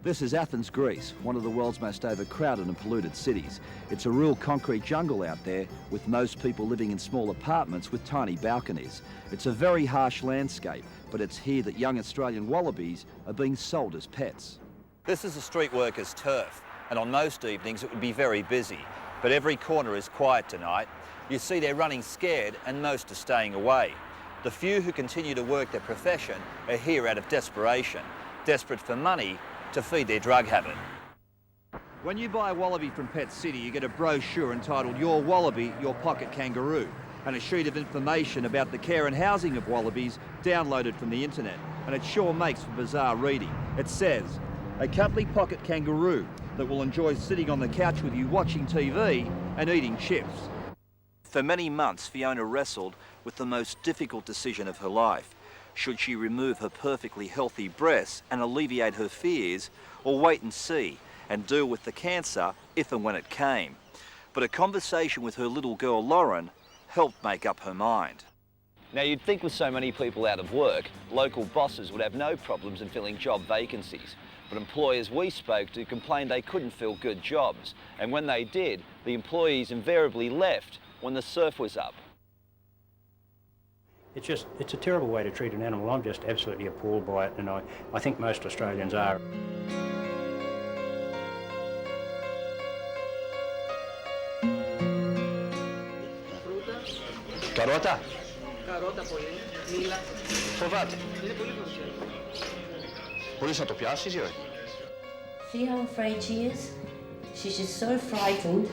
This is Athens, Greece, one of the world's most overcrowded and polluted cities. It's a real concrete jungle out there, with most people living in small apartments with tiny balconies. It's a very harsh landscape, but it's here that young Australian wallabies are being sold as pets. This is a street worker's turf, and on most evenings it would be very busy. But every corner is quiet tonight. You see they're running scared and most are staying away. The few who continue to work their profession are here out of desperation, desperate for money to feed their drug habit. When you buy a wallaby from Pet City, you get a brochure entitled Your Wallaby, Your Pocket Kangaroo, and a sheet of information about the care and housing of wallabies downloaded from the internet, and it sure makes for bizarre reading. It says, a cuddly pocket kangaroo that will enjoy sitting on the couch with you watching TV and eating chips. For many months, Fiona wrestled with the most difficult decision of her life. Should she remove her perfectly healthy breasts and alleviate her fears, or wait and see and deal with the cancer if and when it came? But a conversation with her little girl Lauren helped make up her mind. Now, you'd think with so many people out of work, local bosses would have no problems in filling job vacancies. But employers we spoke to complained they couldn't fill good jobs. And when they did, the employees invariably left when the surf was up. It's a terrible way to treat an animal. I'm just absolutely appalled by it, and I think most Australians are. Carota? Καρότα πολύ, μήλα. Φοβάται. Είναι πολύ φοβερό. Μπορείς να το πιάσεις ή όχι? See how afraid she is? She's just so frightened.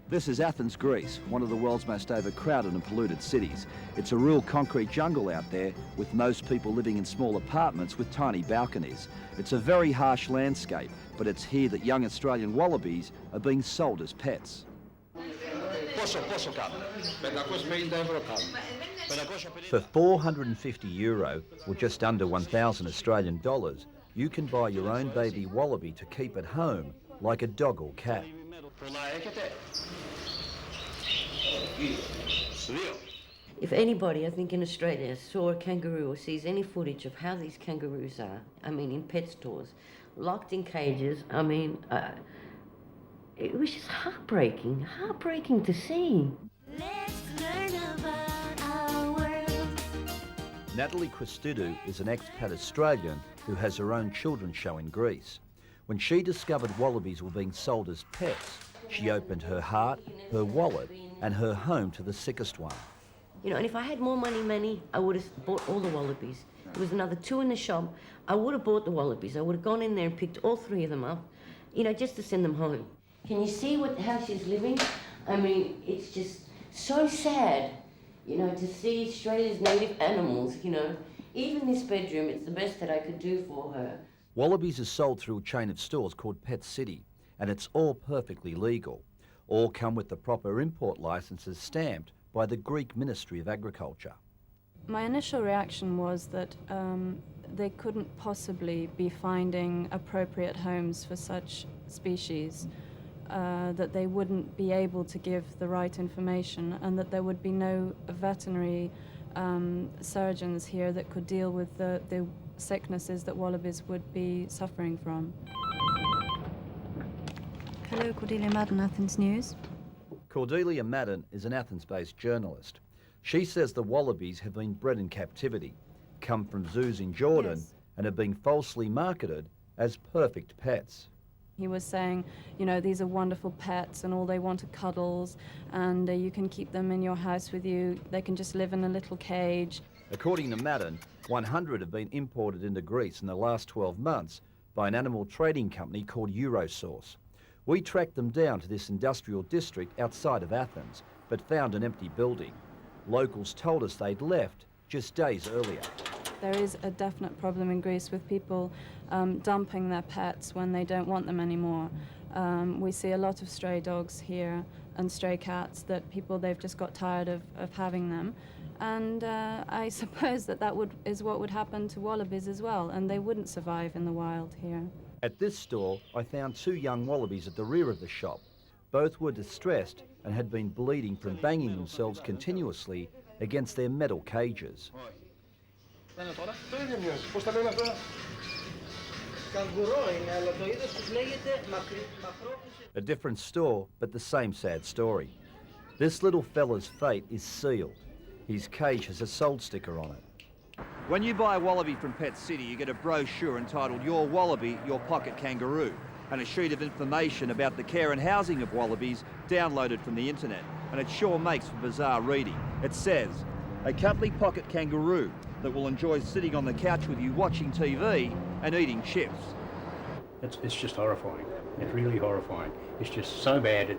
This is Athens, Greece, one of the world's most overcrowded and polluted cities. It's a real concrete jungle out there, with most people living in small apartments with tiny balconies. It's a very harsh landscape, but it's here that young Australian wallabies are being sold as pets. Πόσο κάνουν? 550 ευρώ κάνουν. For €450, or just under 1,000 Australian dollars, you can buy your own baby wallaby to keep at home, like a dog or cat. If anybody, I think in Australia, saw a kangaroo or sees any footage of how these kangaroos are, I mean in pet stores, locked in cages, I mean, it was just heartbreaking to see. Let's learn about our world. Natalie Christoudou is an expat Australian who has her own children's show in Greece. When she discovered wallabies were being sold as pets, she opened her heart, her wallet and her home to the sickest one. You know, and if I had more money, Meni, I would have bought all the wallabies. There was another 2 in the shop. I would have bought the wallabies. I would have gone in there and picked all 3 of them up, you know, just to send them home. Can you see how she's living? I mean, it's just so sad, you know, to see Australia's native animals, you know. Even this bedroom, it's the best that I could do for her. Wallabies are sold through a chain of stores called Pet City, and it's all perfectly legal. All come with the proper import licences stamped by the Greek Ministry of Agriculture. My initial reaction was that they couldn't possibly be finding appropriate homes for such species, that they wouldn't be able to give the right information, and that there would be no veterinary surgeons here that could deal with the sicknesses that wallabies would be suffering from. Hello, Cordelia Madden, Athens News. Cordelia Madden is an Athens-based journalist. She says the wallabies have been bred in captivity, come from zoos in Jordan, Yes. and have been falsely marketed as perfect pets. He was saying, you know, these are wonderful pets and all they want are cuddles, and you can keep them in your house with you. They can just live in a little cage. According to Madden, 100 have been imported into Greece in the last 12 months by an animal trading company called Eurosource. We tracked them down to this industrial district outside of Athens, but found an empty building. Locals told us they'd left just days earlier. There is a definite problem in Greece with people dumping their pets when they don't want them anymore. We see a lot of stray dogs here and stray cats that they've just got tired of having them. And I suppose that is what would happen to wallabies as well, and they wouldn't survive in the wild here. At this store, I found 2 young wallabies at the rear of the shop. Both were distressed and had been bleeding from banging themselves continuously against their metal cages. A different store, but the same sad story. This little fella's fate is sealed. His cage has a sold sticker on it. When you buy a wallaby from Pet City, you get a brochure entitled Your Wallaby, Your Pocket Kangaroo, and a sheet of information about the care and housing of wallabies downloaded from the internet. And it sure makes for bizarre reading. It says, a cuddly pocket kangaroo that will enjoy sitting on the couch with you watching TV and eating chips. It's just horrifying. It's really horrifying. It's just so bad,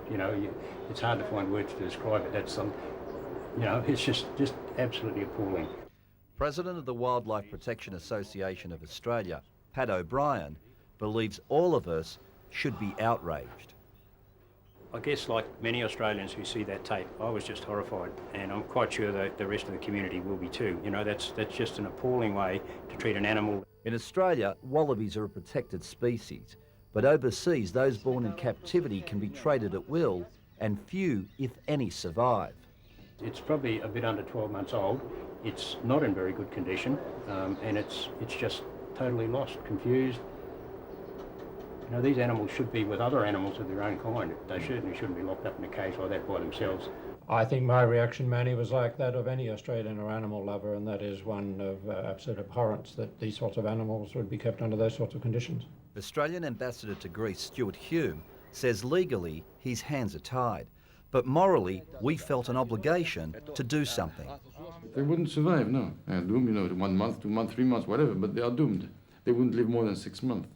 it's hard to find words to describe it. It's just absolutely appalling. President of the Wildlife Protection Association of Australia, Pat O'Brien, believes all of us should be outraged. I guess like many Australians who see that tape, I was just horrified, and I'm quite sure that the rest of the community will be too. That's just an appalling way to treat an animal. In Australia, wallabies are a protected species, but overseas those born in captivity can be traded at will, and few, if any, survive. It's probably a bit under 12 months old. It's not in very good condition, and it's just totally lost, confused. These animals should be with other animals of their own kind. They certainly shouldn't be locked up in a cage like that by themselves. I think my reaction, Meni, was like that of any Australian or animal lover, and that is one of absolute abhorrence that these sorts of animals would be kept under those sorts of conditions. Australian Ambassador to Greece, Stuart Hume, says legally his hands are tied, but morally we felt an obligation to do something. They wouldn't survive, no. They're doomed, 1 month, 2 months, 3 months, whatever, but they are doomed. They wouldn't live more than 6 months.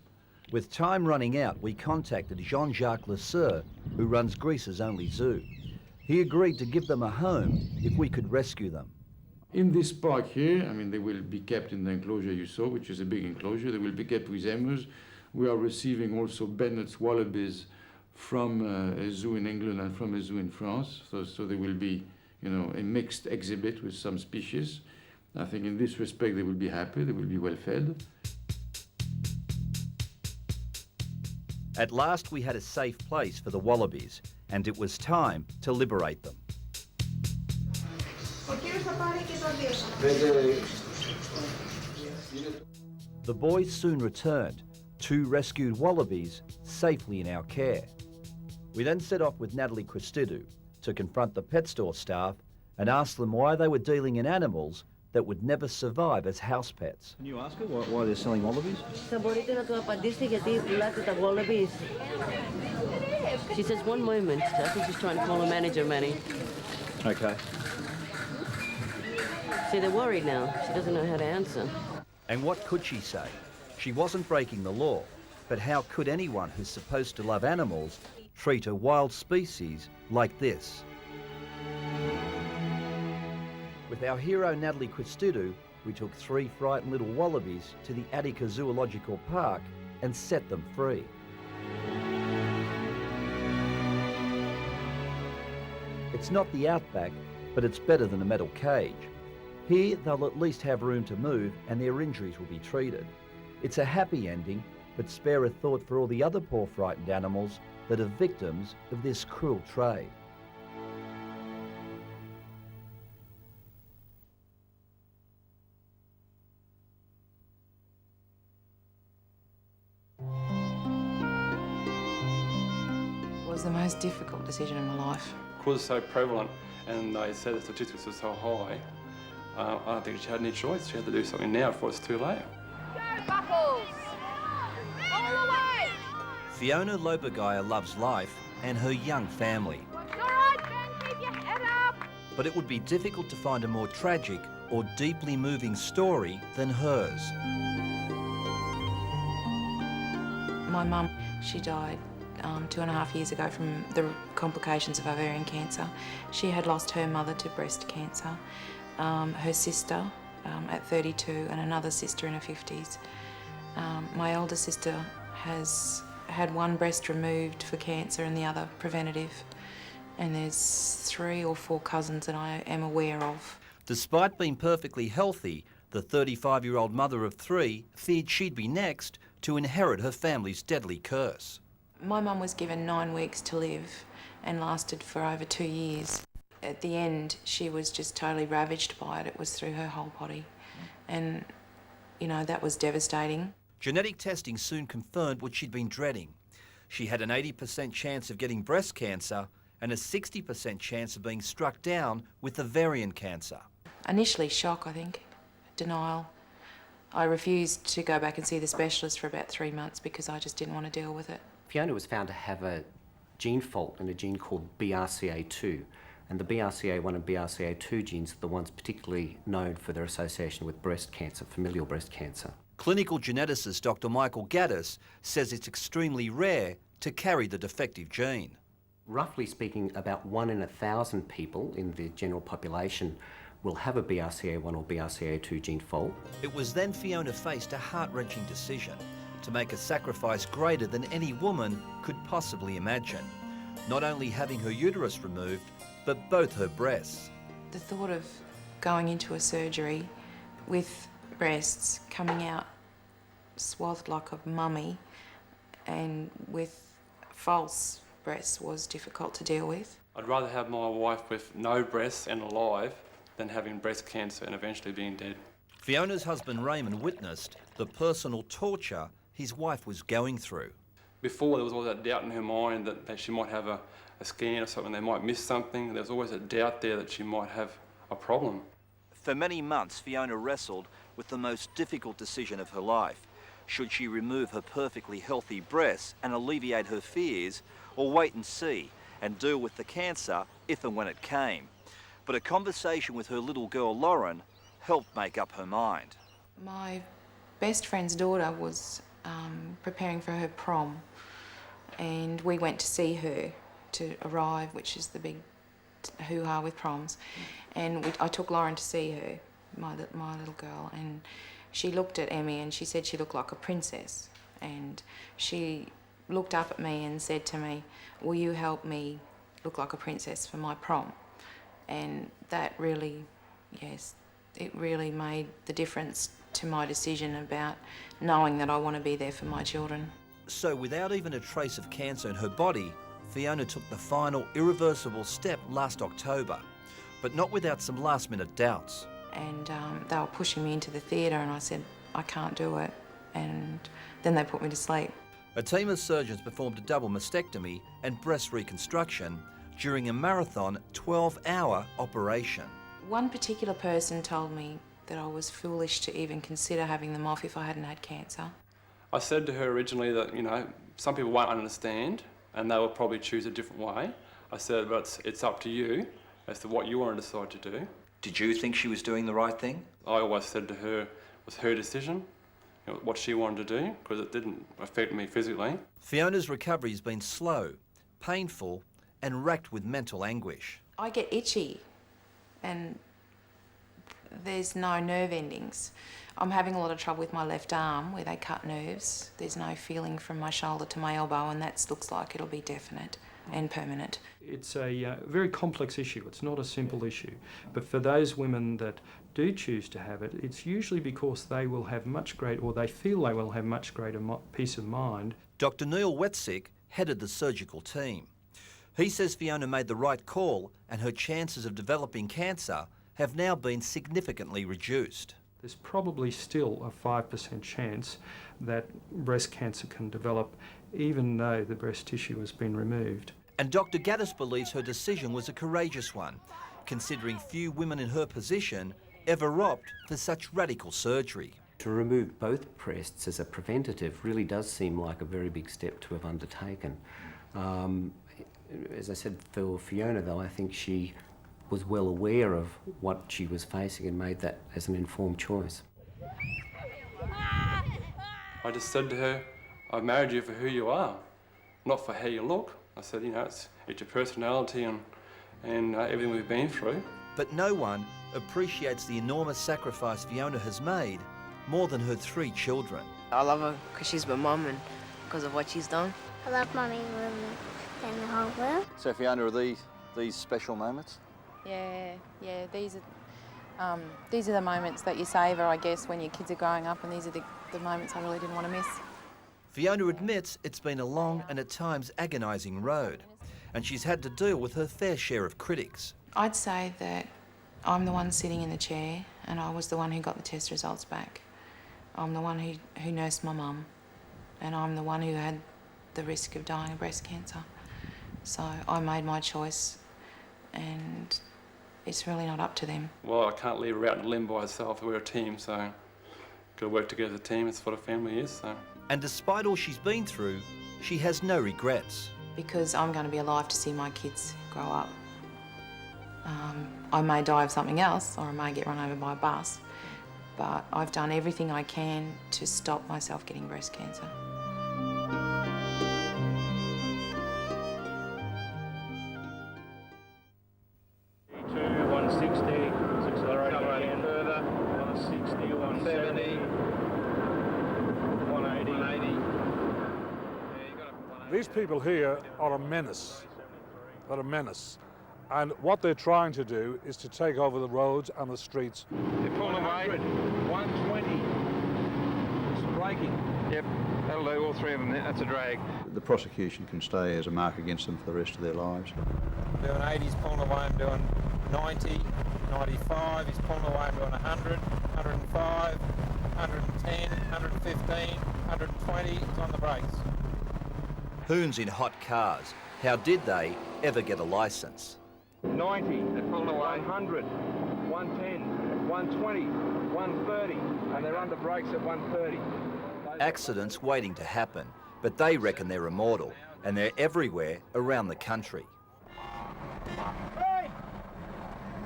With time running out, we contacted Jean-Jacques Lesseur, who runs Greece's only zoo. He agreed to give them a home if we could rescue them. In this park here, they will be kept in the enclosure you saw, which is a big enclosure. They will be kept with emus. We are receiving also Bennett's wallabies from a zoo in England and from a zoo in France. So there will be, a mixed exhibit with some species. I think in this respect they will be happy, they will be well fed. At last we had a safe place for the wallabies, and it was time to liberate them. The boys soon returned, 2 rescued wallabies safely in our care. We then set off with Natalie Christidou to confront the pet store staff and ask them why they were dealing in animals that would never survive as house pets. Can you ask her why they're selling wallabies? She says, one moment. I think she's trying to call a manager, Meni. Okay. See, they're worried now. She doesn't know how to answer. And what could she say? She wasn't breaking the law, but how could anyone who's supposed to love animals treat a wild species like this? With our hero Natalie Christidou, we took 3 frightened little wallabies to the Attica Zoological Park and set them free. It's not the outback, but it's better than a metal cage. Here they'll at least have room to move and their injuries will be treated. It's a happy ending, but spare a thought for all the other poor frightened animals that are victims of this cruel trade. It was the most difficult decision in my life. Because it's so prevalent and they said the statistics are so high, I don't think she had any choice. She had to do something now before it's too late. Fiona Lobagaya loves life and her young family. But it would be difficult to find a more tragic or deeply moving story than hers. My mum, she died 2.5 years ago from the complications of ovarian cancer. She had lost her mother to breast cancer, her sister at 32 and another sister in her 50s. My elder sister has had 1 breast removed for cancer and the other preventative. And there's 3 or 4 cousins that I am aware of. Despite being perfectly healthy, the 35-year-old mother of 3 feared she'd be next to inherit her family's deadly curse. My mum was given 9 weeks to live and lasted for over 2 years. At the end, she was just totally ravaged by it. It was through her whole body. And, you know, that was devastating. Genetic testing soon confirmed what she'd been dreading. She had an 80% chance of getting breast cancer and a 60% chance of being struck down with ovarian cancer. Initially shock, I think, denial. I refused to go back and see the specialist for about 3 months because I just didn't want to deal with it. Fiona was found to have a gene fault in a gene called BRCA2. And the BRCA1 and BRCA2 genes are the ones particularly known for their association with breast cancer, familial breast cancer. Clinical geneticist Dr. Michael Gaddis says it's extremely rare to carry the defective gene. Roughly speaking, about 1 in 1,000 people in the general population will have a BRCA1 or BRCA2 gene fault. It was then Fiona faced a heart-wrenching decision to make a sacrifice greater than any woman could possibly imagine. Not only having her uterus removed, but both her breasts. The thought of going into a surgery with breasts coming out swathed like a mummy and with false breasts was difficult to deal with. I'd rather have my wife with no breasts and alive than having breast cancer and eventually being dead. Fiona's husband Raymond witnessed the personal torture his wife was going through. Before, there was always that doubt in her mind that she might have a scan or something, they might miss something. There was always a doubt there that she might have a problem. For many months, Fiona wrestled with the most difficult decision of her life. Should she remove her perfectly healthy breasts and alleviate her fears, or wait and see and deal with the cancer if and when it came? But a conversation with her little girl Lauren helped make up her mind. My best friend's daughter was preparing for her prom, and we went to see her to arrive, which is the big hoo-ha with proms. And I took Lauren to see her, my little girl, and she looked at Emmy and she said she looked like a princess. And she looked up at me and said to me, "Will you help me look like a princess for my prom?" And that really, yes, it really made the difference to my decision about knowing that I want to be there for my children. So without even a trace of cancer in her body, Fiona took the final irreversible step last October, but not without some last-minute doubts. And they were pushing me into the theatre and I said, I can't do it. And then they put me to sleep. A team of surgeons performed a double mastectomy and breast reconstruction during a marathon 12-hour operation. One particular person told me that I was foolish to even consider having them off if I hadn't had cancer. I said to her originally that, you know, some people won't understand and they will probably choose a different way. I said, but it's up to you as to what you want to decide to do. Did you think she was doing the right thing? I always said to her it was her decision, you know, what she wanted to do, because it didn't affect me physically. Fiona's recovery has been slow, painful, and racked with mental anguish. I get itchy and there's no nerve endings. I'm having a lot of trouble with my left arm where they cut nerves. There's no feeling from my shoulder to my elbow, and that looks like it'll be definite and permanent. It's a very complex issue. It's not a simple issue. But for those women that do choose to have it, it's usually because they will have much greater, or they feel they will have much greater peace of mind. Dr. Neil Wetzick headed the surgical team. He says Fiona made the right call and her chances of developing cancer have now been significantly reduced. There's probably still a 5% chance that breast cancer can develop even though the breast tissue has been removed. And Dr. Gaddis believes her decision was a courageous one, considering few women in her position ever opt for such radical surgery. To remove both breasts as a preventative really does seem like a very big step to have undertaken. As I said, for Fiona though, I think she was well aware of what she was facing and made that as an informed choice. I just said to her, I've married you for who you are, not for how you look. I said, you know, it's your personality and everything we've been through. But no one appreciates the enormous sacrifice Fiona has made more than her 3 children. I love her because she's my mum and because of what she's done. I love Mummy more than the whole world. So Fiona, are these special moments? Yeah, these are the moments that you savour, I guess, when your kids are growing up, and these are the moments I really didn't want to miss. Fiona admits it's been a long and at times agonising road, and she's had to deal with her fair share of critics. I'd say that I'm the one sitting in the chair and I was the one who got the test results back. I'm the one who nursed my mum, and I'm the one who had the risk of dying of breast cancer. So I made my choice, and it's really not up to them. Well, I can't leave her out in a limb by herself. We're a team, so got to work together as a team. It's what a family is. So. And despite all she's been through, she has no regrets. Because I'm going to be alive to see my kids grow up. I may die of something else, or I may get run over by a bus, but I've done everything I can to stop myself getting breast cancer. These people here are a menace. They're a menace. And what they're trying to do is to take over the roads and the streets. They're pulling away. 120. It's braking. Yep, that'll do, all three of them. That's a drag. The prosecution can stay as a mark against them for the rest of their lives. Doing 80, he's pulling away, I'm doing 90, 95, he's pulling away, I'm doing 100, 105, 110, 115, 120, he's on the brakes. Hoons in hot cars. How did they ever get a licence? 90, they're pulling away. 100, 110, 120, 130, and they're under brakes at 130. Accidents waiting to happen, but they reckon they're immortal, and they're everywhere around the country.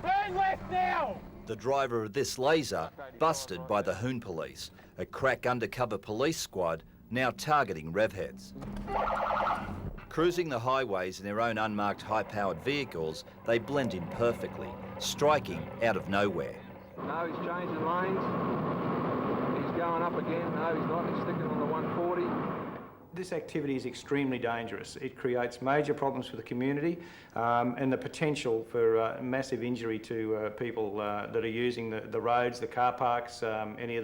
Turn left now! The driver of this laser busted by the Hoon police, a crack undercover police squad now targeting revheads. Cruising the highways in their own unmarked high-powered vehicles, they blend in perfectly, striking out of nowhere. No, he's changing lanes. He's going up again. No, he's not. He's sticking on the 140. This activity is extremely dangerous. It creates major problems for the community and the potential for massive injury to people that are using the roads, the car parks, any of